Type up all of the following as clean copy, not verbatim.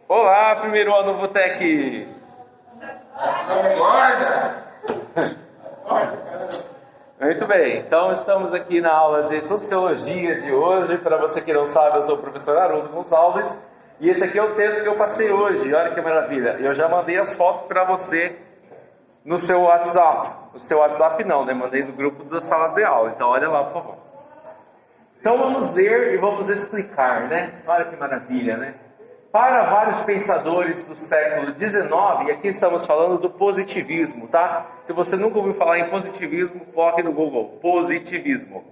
Olá, primeiro ano Botec! Acorda! Muito bem, então estamos aqui na aula de Sociologia de hoje. Para você que não sabe, eu sou o professor Haroldo Gonçalves e esse aqui é o texto que eu passei hoje. Olha que maravilha! Eu já mandei as fotos para você no seu WhatsApp. No seu WhatsApp não, né? Mandei no grupo da sala de aula, então olha lá, por favor. Então vamos ler e vamos explicar, né? Olha que maravilha, né? Para vários pensadores do século XIX, e aqui estamos falando do positivismo, tá? Se você nunca ouviu falar em positivismo, coloque no Google, positivismo.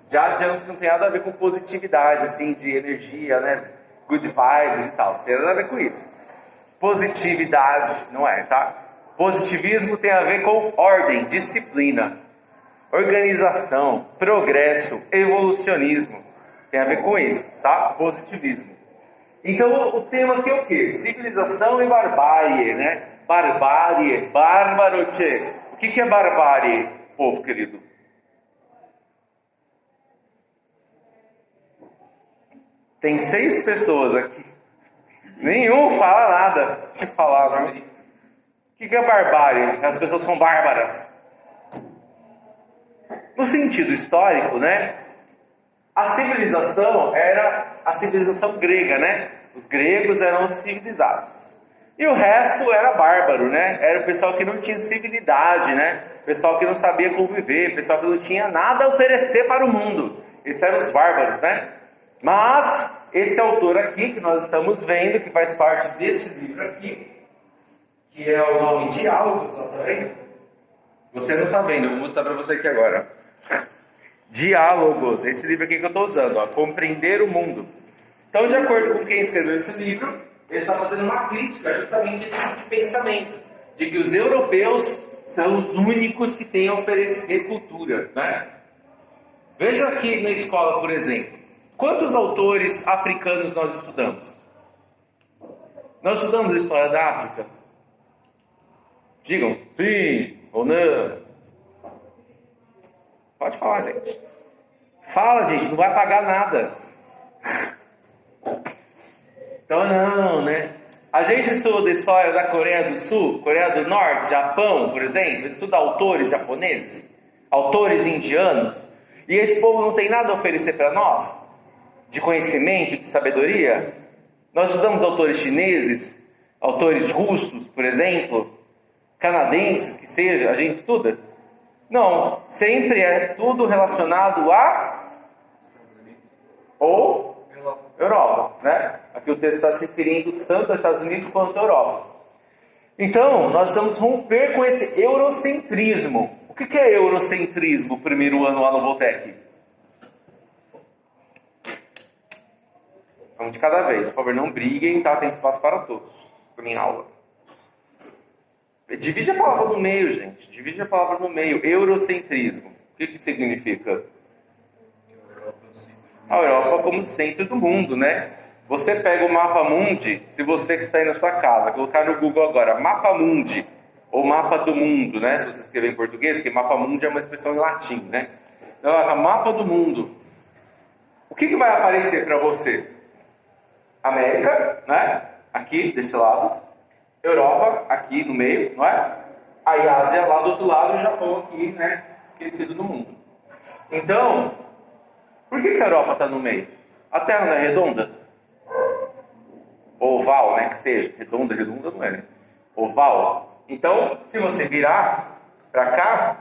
Já adianto que não tem nada a ver com positividade, assim, de energia, né? Good vibes e tal, não tem nada a ver com isso. Positividade não é, tá? Positivismo tem a ver com ordem, disciplina, organização, progresso, evolucionismo. Tem a ver com isso, tá? Positivismo. Então o tema aqui é o quê? Civilização e barbárie, né? Barbárie, bárbaro, tchê. O que é barbárie, povo querido? Tem 6 pessoas aqui. Nenhum fala nada. Deixa eu falar assim. O que é barbárie? As pessoas são bárbaras. No sentido histórico, né? A civilização era a civilização grega, né? Os gregos eram os civilizados. E o resto era bárbaro, né? Era o pessoal que não tinha civilidade, né? O pessoal que não sabia conviver, o pessoal que não tinha nada a oferecer para o mundo. Esses eram os bárbaros, né? Mas esse autor aqui, que nós estamos vendo, que faz parte deste livro aqui, que é o nome Diálogos, tá vendo? Você não está vendo, eu vou mostrar para você aqui agora. Diálogos, esse livro aqui que eu estou usando, ó, Compreender o Mundo. Então, de acordo com quem escreveu esse livro, ele está fazendo uma crítica justamente a esse tipo de pensamento, de que os europeus são os únicos que têm a oferecer cultura, né? Veja aqui na escola, por exemplo, quantos autores africanos nós estudamos? Nós estudamos a história da África? Digam sim ou não. Pode falar, gente. Fala, gente, não vai pagar nada. Então não, né? A gente estuda a história da Coreia do Sul, Coreia do Norte, Japão, por exemplo. Estuda autores japoneses, autores indianos. E esse povo não tem nada a oferecer para nós? De conhecimento, de sabedoria? Nós estudamos autores chineses, autores russos, por exemplo, canadenses, que seja, a gente estuda? Não, sempre é tudo relacionado a ou Europa, né? Aqui o texto está se referindo tanto aos Estados Unidos quanto à Europa. Então, nós vamos romper com esse eurocentrismo. O que é eurocentrismo, primeiro ano lá no Voltec? Vamos de cada vez, por favor, não briguem, tá? Tem espaço para todos, para minha aula. Divide a palavra no meio, gente. Divide a palavra no meio. Eurocentrismo. O que significa? A Europa como centro do mundo, né? Você pega o mapa mundi, se você que está aí na sua casa, colocar no Google agora, mapa mundi, ou mapa do mundo, né? Se você escrever em português, que mapa mundi é uma expressão em latim, né? Então, mapa do mundo. O que vai aparecer para você? América, né? Aqui, desse lado. Europa, aqui no meio, não é? Aí a Ásia lá do outro lado e o Japão aqui, né? Esquecido no mundo. Então, por que a Europa está no meio? A Terra não é redonda? Oval, né? Que seja. Redonda não é, né? Oval. Então, se você virar para cá,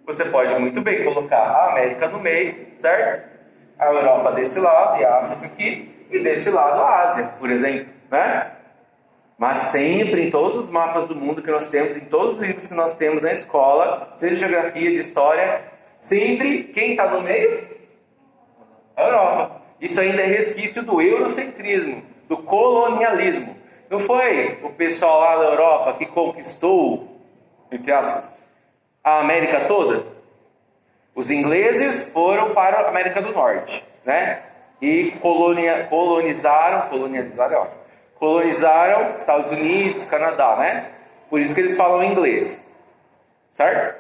você pode muito bem colocar a América no meio, certo? A Europa desse lado e a África aqui. E desse lado a Ásia, por exemplo, né? Mas sempre, em todos os mapas do mundo que nós temos, em todos os livros que nós temos na escola, seja de geografia, de história, sempre quem está no meio? A Europa. Isso ainda é resquício do eurocentrismo, do colonialismo. Não foi o pessoal lá da Europa que conquistou, entre aspas, a América toda? Os foram para a América do Norte, né? E colonizaram Estados Unidos, Canadá, né? Por isso que eles falam inglês. Certo?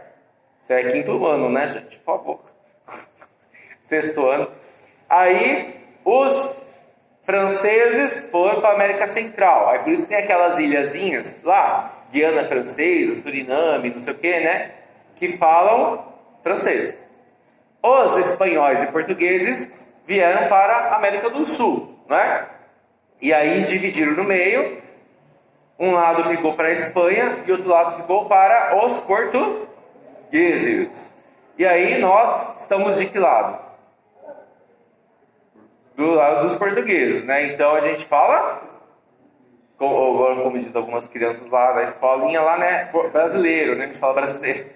Isso é 5º ano, né, gente? Por favor. 6º ano. Aí, os franceses foram para a América Central. Aí por isso tem aquelas ilhazinhas lá, Guiana Francesa, Suriname, não sei o que, né? Que falam francês. Os espanhóis e portugueses vieram para a América do Sul, né? E aí dividiram no meio. Um lado ficou para a Espanha e outro lado ficou para os portugueses. E aí nós estamos de que lado? Do lado dos portugueses, né? Então a gente fala, como diz algumas crianças lá na escolinha, lá, né? Brasileiro, né? A gente fala brasileiro.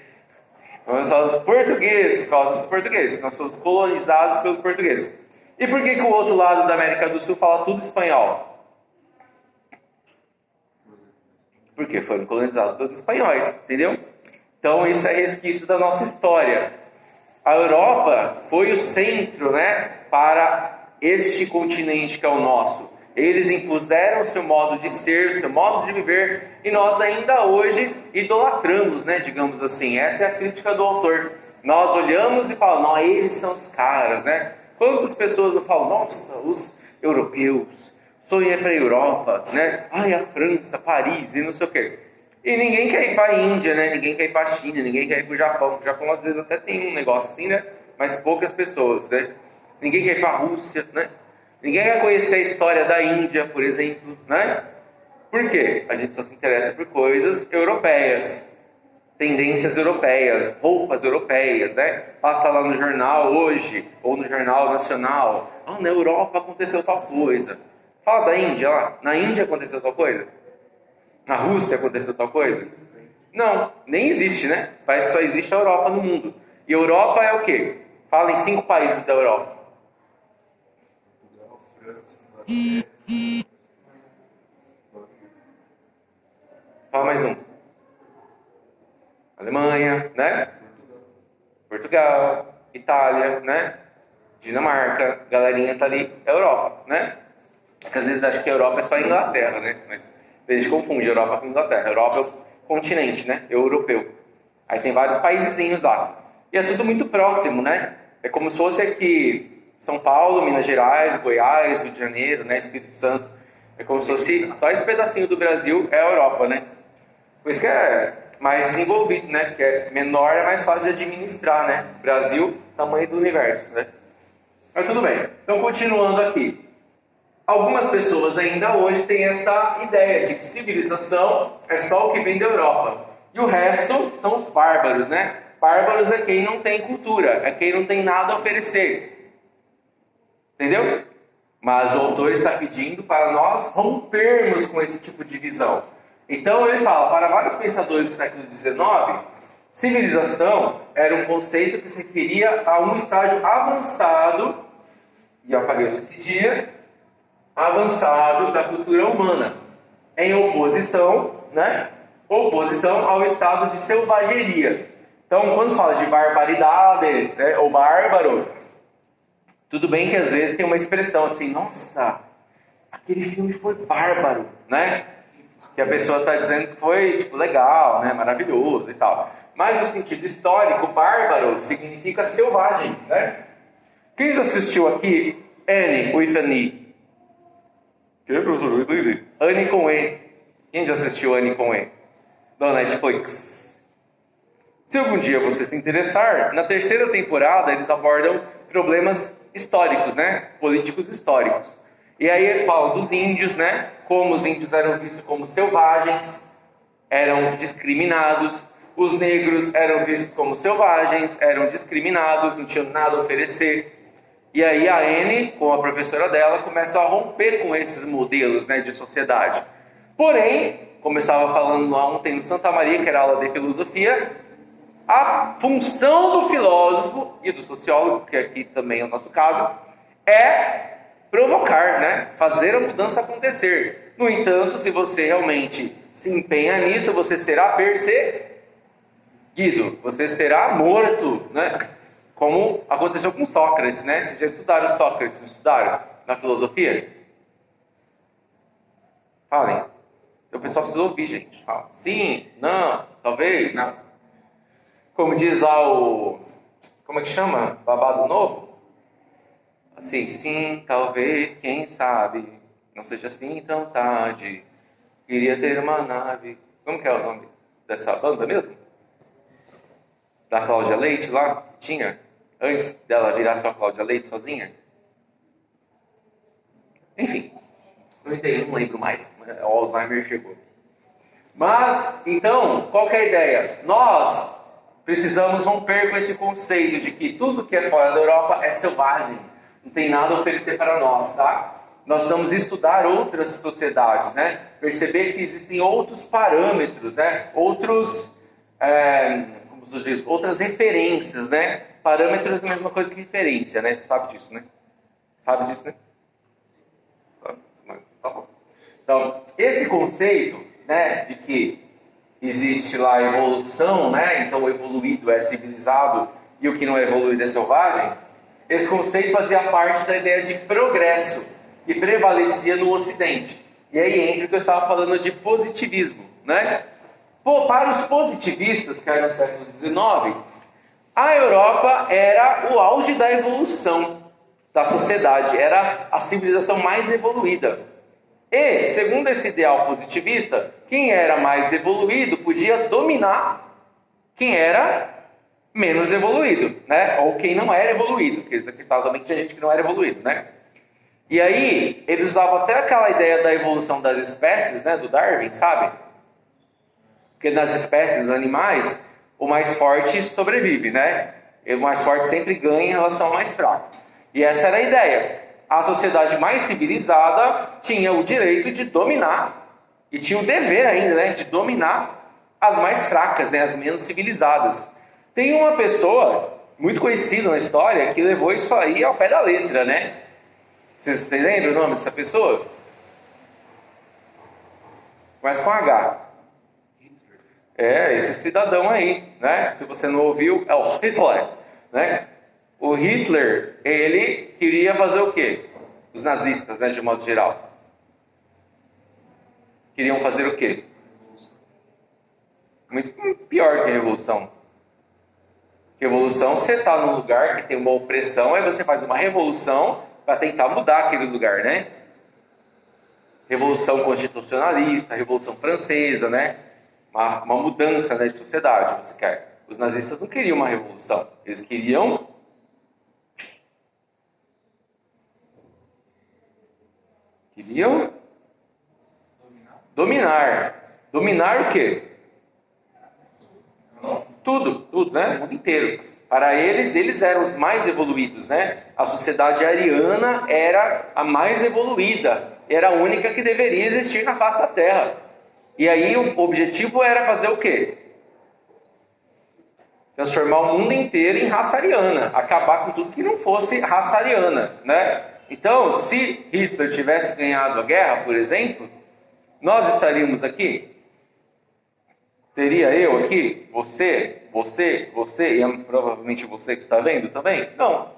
Nós falamos português por causa dos portugueses. Nós somos colonizados pelos portugueses. E por que o outro lado da América do Sul fala tudo espanhol? Porque foram colonizados pelos espanhóis, entendeu? Então isso é resquício da nossa história. A Europa foi o centro, né, para este continente que é o nosso. Eles impuseram o seu modo de ser, o seu modo de viver, e nós ainda hoje idolatramos, né, digamos assim. Essa é a crítica do autor. Nós olhamos e falamos, não, eles são os caras, né? Quantas pessoas não falam, nossa, os europeus, sonhei para a Europa, né? Ai, a França, Paris e não sei o quê. E ninguém quer ir para a Índia, né? Ninguém quer ir para a China, ninguém quer ir para o Japão. O Japão às vezes até tem um negócio assim, né? Mas poucas pessoas, né? Ninguém quer ir para a Rússia, né? Ninguém quer conhecer a história da Índia, por exemplo, né? Por quê? A gente só se interessa por coisas europeias, tendências europeias, roupas europeias, né? Passa lá no jornal hoje, ou no jornal nacional. Ah, na Europa aconteceu tal coisa. Fala da Índia lá. Na Índia aconteceu tal coisa? Na Rússia aconteceu tal coisa? Não, nem existe, né? Parece que só existe a Europa no mundo. E Europa é o quê? Fala em 5 países da Europa. Fala mais um. Alemanha, né? Portugal, Itália, né? Dinamarca, galerinha tá ali, Europa, né? Porque às vezes acho que a Europa é só a Inglaterra, né? Mas a gente confunde Europa com Inglaterra. A Europa é o continente, né? Europeu. Aí tem vários paisezinhos lá. E é tudo muito próximo, né? É como se fosse aqui São Paulo, Minas Gerais, Goiás, Rio de Janeiro, né? Espírito Santo. É como se fosse só esse pedacinho do Brasil é a Europa, né? Por isso que é mais desenvolvido, né? Porque é menor, é mais fácil de administrar, né? Brasil, tamanho do universo, né? Mas tudo bem. Então, continuando aqui. Algumas pessoas ainda hoje têm essa ideia de que civilização é só o que vem da Europa. E o resto são os bárbaros, né? Bárbaros é quem não tem cultura, é quem não tem nada a oferecer. Entendeu? Mas o autor está pedindo para nós rompermos com esse tipo de visão. Então ele fala, para vários pensadores do século XIX, civilização era um conceito que se referia a um estágio avançado, e eu apaguei esse dia, avançado da cultura humana, em oposição, né? Oposição ao estado de selvageria. Então, quando se fala de barbaridade, né, ou bárbaro, tudo bem que às vezes tem uma expressão assim, nossa, aquele filme foi bárbaro, né? Que a pessoa está dizendo que foi, tipo, legal, né? Maravilhoso e tal. Mas no sentido histórico, bárbaro significa selvagem, né? Quem já assistiu aqui Anne with an E? Que, professor? Eu entendi. Anne com E. Quem já assistiu Anne com E? Da Netflix. Se algum dia você se interessar, na 3ª temporada eles abordam problemas históricos, né? Políticos históricos. E aí falam dos índios, né? Como os índios eram vistos como selvagens, eram discriminados. Os negros eram vistos como selvagens, eram discriminados, não tinham nada a oferecer. E aí a Anne, com a professora dela, começa a romper com esses modelos, né, de sociedade. Porém, como eu estava falando lá ontem no Santa Maria, que era aula de filosofia, a função do filósofo e do sociólogo, que aqui também é o nosso caso, é provocar, né? Fazer a mudança acontecer. No entanto, se você realmente se empenha nisso, você será perseguido, você será morto, né? Como aconteceu com Sócrates, né? Vocês já estudaram Sócrates, não estudaram na filosofia? Falem. O pessoal precisa ouvir, gente. Fala. Sim, não, talvez. Não. Como diz lá o... Como é que chama? Babado Novo? Assim, sim, talvez, quem sabe, não seja assim tão tarde. Queria ter uma nave. Como que é o nome dessa banda mesmo? Da Cláudia Leite lá? Tinha? Antes dela virar só a Cláudia Leite sozinha? Enfim, não lembro mais. O Alzheimer chegou. Mas, então, qual que é a ideia? Nós precisamos romper com esse conceito de que tudo que é fora da Europa é selvagem. Não tem nada a oferecer para nós, tá? Nós vamos estudar outras sociedades, né? Perceber que existem outros parâmetros, né? Outros, como se diz, outras referências, né? Parâmetros é a mesma coisa que referência, né? Você sabe disso, né? Sabe disso, né? Tá bom. Então, esse conceito, né, de que existe lá a evolução, né? Então, o evoluído é civilizado e o que não é evoluído é selvagem. Esse conceito fazia parte da ideia de progresso que prevalecia no Ocidente. E aí entra o que eu estava falando de positivismo, né? Pô, para os positivistas, que era no século XIX, a Europa era o auge da evolução da sociedade, era a civilização mais evoluída. E, segundo esse ideal positivista, quem era mais evoluído podia dominar quem era menos evoluído, né? Ou quem não era evoluído, porque aqui também tinha gente que não era evoluído, né? E aí, eles usavam até aquela ideia da evolução das espécies, né? Do Darwin, sabe? Porque nas espécies dos animais, o mais forte sobrevive, né? E o mais forte sempre ganha em relação ao mais fraco. E essa era a ideia. A sociedade mais civilizada tinha o direito de dominar, e tinha o dever ainda, né? De dominar as mais fracas, né? As menos civilizadas. Tem uma pessoa muito conhecida na história que levou isso aí ao pé da letra, né? Vocês lembram o nome dessa pessoa? Começa com H. É, esse cidadão aí, né? Se você não ouviu, é o Hitler, né? O Hitler, ele queria fazer o quê? Os nazistas, né, de um modo geral. Queriam fazer o quê? Muito pior que a revolução. Revolução, você está num lugar que tem uma opressão, aí você faz uma revolução para tentar mudar aquele lugar, né? Revolução constitucionalista, Revolução Francesa, né? Uma mudança, né, de sociedade, você quer. Os nazistas não queriam uma revolução, eles queriam dominar. Dominar o quê? Tudo, né? O mundo inteiro. Para eles eram os mais evoluídos, né? A sociedade ariana era a mais evoluída, era a única que deveria existir na face da Terra. E aí o objetivo era fazer o quê? Transformar o mundo inteiro em raça ariana, acabar com tudo que não fosse raça ariana, né? Então, se Hitler tivesse ganhado a guerra, por exemplo, nós estaríamos aqui? Teria eu aqui? Você e provavelmente você que está vendo também? Não.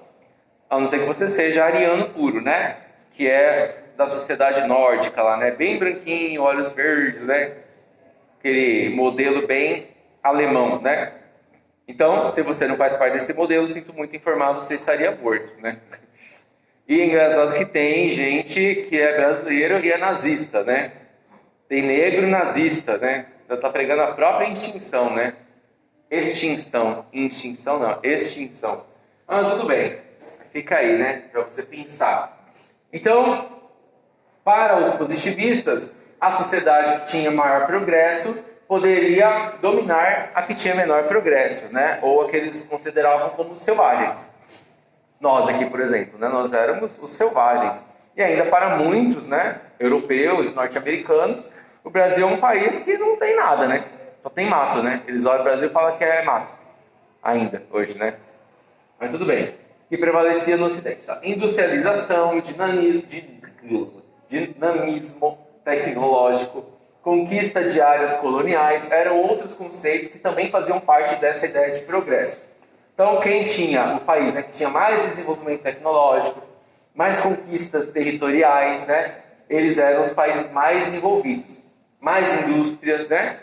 A não ser que você seja ariano puro, né? Que é da sociedade nórdica lá, né? Bem branquinho, olhos verdes, né? Aquele modelo bem alemão, né? Então, se você não faz parte desse modelo, sinto muito informar, você estaria morto, né? E é engraçado que tem gente que é brasileiro e é nazista, né? Tem negro nazista, né? Então tá pregando a própria extinção, né? Extinção não, extinção. Ah, tudo bem. Fica aí, né? Para você pensar. Então, para os positivistas, a sociedade que tinha maior progresso poderia dominar a que tinha menor progresso, né? Ou a que eles consideravam como selvagens. Nós aqui, por exemplo, né? Nós éramos os selvagens. E ainda para muitos, né? Europeus, norte-americanos, o Brasil é um país que não tem nada, né? Só tem mato, né? Eles olham o Brasil e falam que é mato. Ainda, hoje, né? Mas tudo bem. Que prevalecia no Ocidente. Tá? Industrialização, dinamismo tecnológico, conquista de áreas coloniais, eram outros conceitos que também faziam parte dessa ideia de progresso. Então, quem tinha o país, né, que tinha mais desenvolvimento tecnológico, mais conquistas territoriais, né, eles eram os países mais desenvolvidos, mais indústrias, né?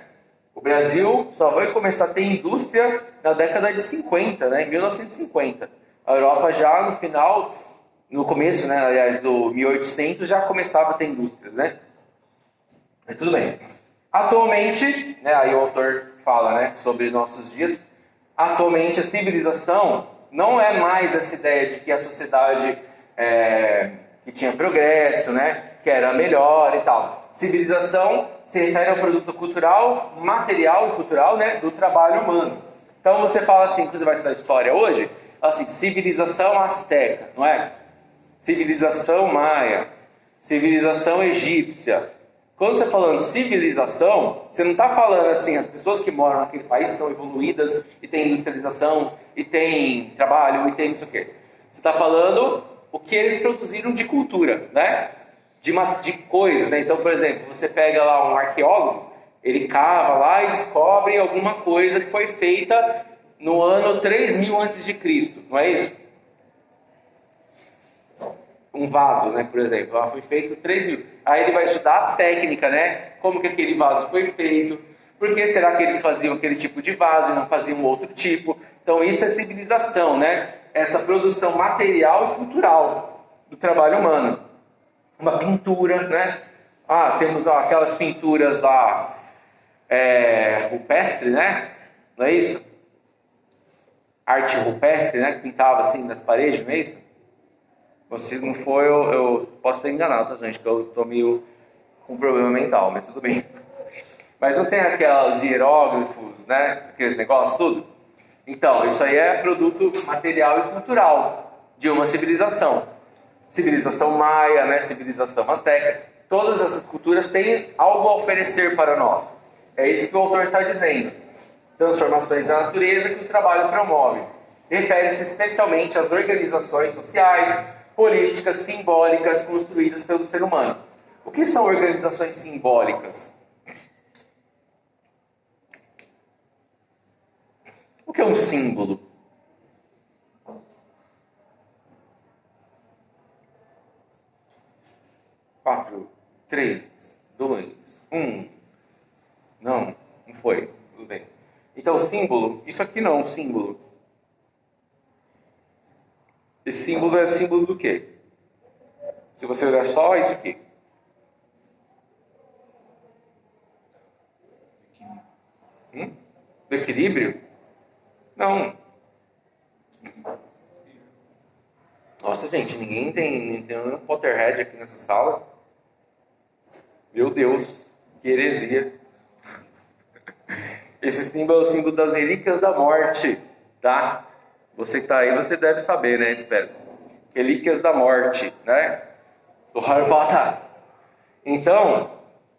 O Brasil só vai começar a ter indústria na década de 50, né, em 1950. A Europa já no final no começo, né, aliás, do 1800 já começava a ter indústrias, né? Mas tudo bem. Atualmente, né, aí o autor fala, né, sobre nossos dias, atualmente a civilização não é mais essa ideia de que a sociedade que tinha progresso, né, que era melhor e tal. Civilização se refere ao produto cultural, material e cultural, né, do trabalho humano. Então você fala assim, quando você vai estudar história hoje, assim, civilização asteca, não é? Civilização maia, civilização egípcia. Quando você está falando civilização, você não está falando assim, as pessoas que moram naquele país são evoluídas e tem industrialização, e tem trabalho, e tem não sei o quê. Você está falando o que eles produziram de cultura, né? De coisas, né? Então, por exemplo, você pega lá um arqueólogo, ele cava lá e descobre alguma coisa que foi feita no ano 3000 a.C., não é isso? Um vaso, né, por exemplo, foi feito 3000. Aí ele vai estudar a técnica, né? Como que aquele vaso foi feito, por que será que eles faziam aquele tipo de vaso e não faziam outro tipo. Então isso é civilização, né? Essa produção material e cultural do trabalho humano. Uma pintura, né? Temos aquelas pinturas lá, rupestre, né? Não é isso? Arte rupestre, né? Que pintava assim nas paredes, não é isso? Se não for, eu posso estar enganado, tá, gente? Que eu estou meio com um problema mental, mas tudo bem. Mas não tem aqueles hieróglifos, né? Aqueles negócios, tudo? Então, isso aí é produto material e cultural de uma civilização. Civilização maia, né? Civilização asteca. Todas essas culturas têm algo a oferecer para nós. É isso que o autor está dizendo. Transformações da natureza que o trabalho promove. Refere-se especialmente às organizações sociais, políticas simbólicas construídas pelo ser humano. O que são organizações simbólicas? O que é um símbolo? Quatro, 3, 2, 1. Não foi. Tudo bem. Então, símbolo, isso aqui não é um símbolo. Esse símbolo é símbolo do quê? Se você olhar só isso aqui. Do equilíbrio? Não. Nossa, gente, ninguém tem um Potterhead aqui nessa sala. Meu Deus, que heresia. Esse símbolo é o símbolo das relíquias da morte, tá? Você que está aí, você deve saber, né? Espero. Relíquias da morte, né? Do Harry Potter. Então,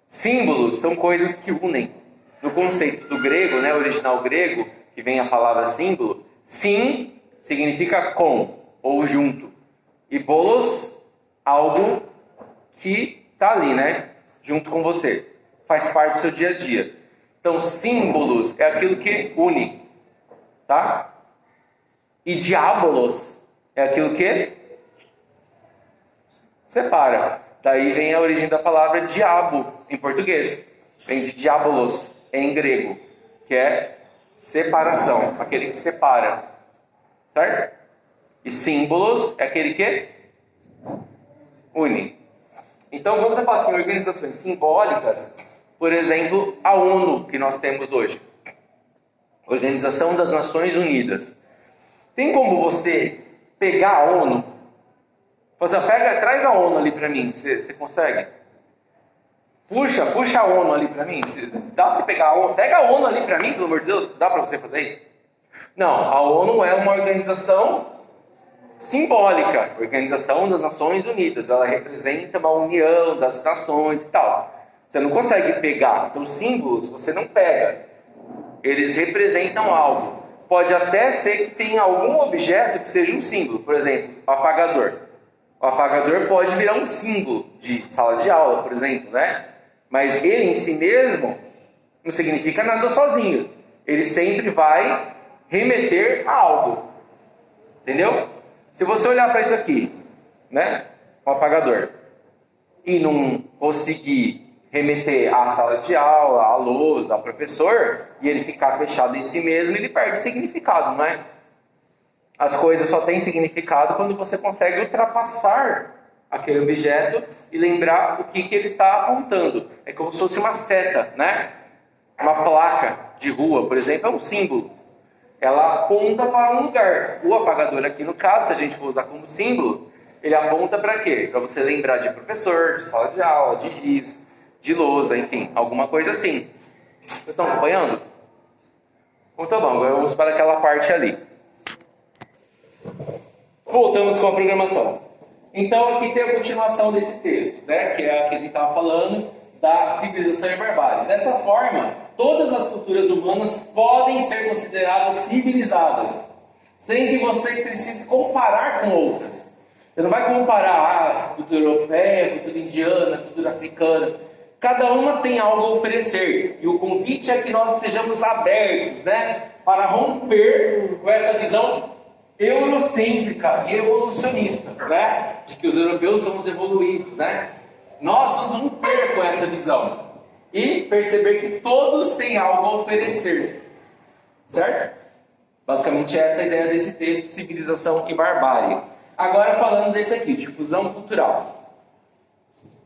símbolos são coisas que unem. No conceito do grego, né? Original grego, que vem a palavra símbolo, sim significa com ou junto. E bolos, algo que está ali, né? Junto com você. Faz parte do seu dia a dia. Então, símbolos é aquilo que une, tá? E diabolos é aquilo que separa. Daí vem a origem da palavra diabo em português. Vem de diabolos em grego, que é separação, aquele que separa. Certo? E símbolos é aquele que une. Então, quando você fala assim, organizações simbólicas, por exemplo, a ONU que nós temos hoje. Organização das Nações Unidas. Tem como você pegar a ONU? Você traz a ONU ali para mim. Você consegue? Puxa a ONU ali para mim. Dá pra você pegar a ONU? Pega a ONU ali para mim, pelo amor de Deus. Dá para você fazer isso? Não, a ONU é uma organização simbólica. Organização das Nações Unidas. Ela representa uma união das nações e tal. Você não consegue pegar. Então, símbolos você não pega. Eles representam algo. Pode até ser que tenha algum objeto que seja um símbolo. Por exemplo, o apagador. O apagador pode virar um símbolo de sala de aula, por exemplo, né? Mas ele em si mesmo não significa nada sozinho. Ele sempre vai remeter a algo. Entendeu? Se você olhar para isso aqui, né? O apagador, e não conseguir remeter à sala de aula, à lousa, ao professor, e ele ficar fechado em si mesmo, ele perde significado, não é? As coisas só têm significado quando você consegue ultrapassar aquele objeto e lembrar o que ele está apontando. É como se fosse uma seta, né? Uma placa de rua, por exemplo, é um símbolo. Ela aponta para um lugar. O apagador aqui, no caso, se a gente for usar como símbolo, ele aponta para quê? Para você lembrar de professor, de sala de aula, de giz, de lousa, enfim, alguma coisa assim. Vocês estão acompanhando? Então tá bom, agora vamos para aquela parte ali. Voltamos com a programação. Então aqui tem a continuação desse texto, né? Que é a que a gente estava falando da civilização e barbárie. Dessa forma, todas as culturas humanas podem ser consideradas civilizadas, sem que você precise comparar com outras. Você não vai comparar a cultura europeia, a cultura indiana, a cultura africana. Cada uma tem algo a oferecer. E o convite é que nós estejamos abertos, né? Para romper com essa visão eurocêntrica e evolucionista, né? De que os europeus são os evoluídos, né? Nós vamos romper com essa visão e perceber que todos têm algo a oferecer, certo? Basicamente essa é a ideia desse texto, civilização e barbárie. Agora falando desse aqui, difusão cultural.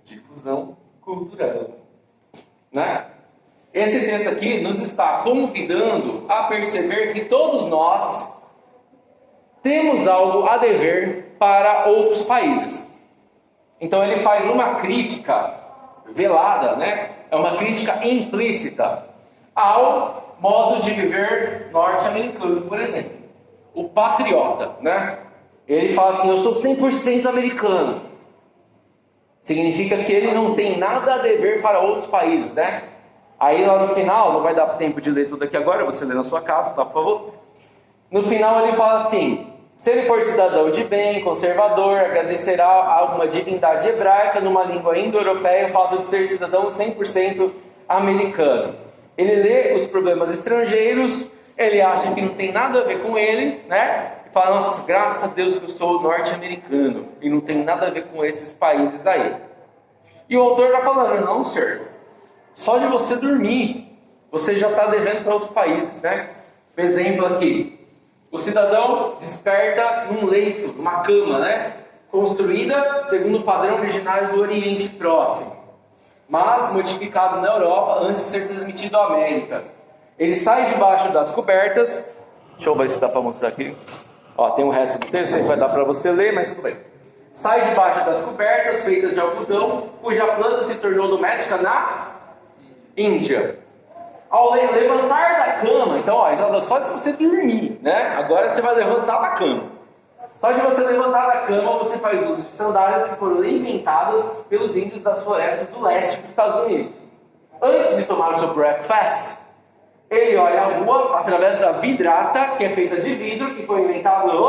Difusão cultural, né? Esse texto aqui nos está convidando a perceber que todos nós temos algo a dever para outros países. Então ele faz uma crítica velada, né? É uma crítica implícita ao modo de viver norte-americano, por exemplo. O patriota, né? Ele fala assim, eu sou 100% americano. Significa que ele não tem nada a dever para outros países, né? Aí lá no final, não vai dar tempo de ler tudo aqui agora, você lê na sua casa, tá, por favor? No final ele fala assim, se ele for cidadão de bem, conservador, agradecerá a uma divindade hebraica numa língua indo-europeia o fato de ser cidadão 100% americano. Ele lê os problemas estrangeiros, ele acha que não tem nada a ver com ele, né? E fala, nossa, graças a Deus que eu sou norte-americano e não tem nada a ver com esses países aí. E o autor está falando, não, senhor, só de você dormir, você já está devendo para outros países, né? Por exemplo aqui, o cidadão desperta num leito, numa cama, né? Construída segundo o padrão originário do Oriente Próximo, mas modificado na Europa antes de ser transmitido à América. Ele sai debaixo das cobertas. Deixa eu ver se dá para mostrar aqui. Ó, tem o resto do texto, não sei se vai dar para você ler, mas tudo bem. Sai debaixo das cobertas feitas de algodão, cuja planta se tornou doméstica na Índia. Ao levantar da cama, então, ó, só de você dormir, né? Agora você vai levantar da cama. Só de você levantar da cama, você faz uso de sandálias que foram inventadas pelos índios das florestas do leste dos Estados Unidos. Antes de tomar o seu breakfast, ele olha a rua através da vidraça, que é feita de vidro, que foi inventada no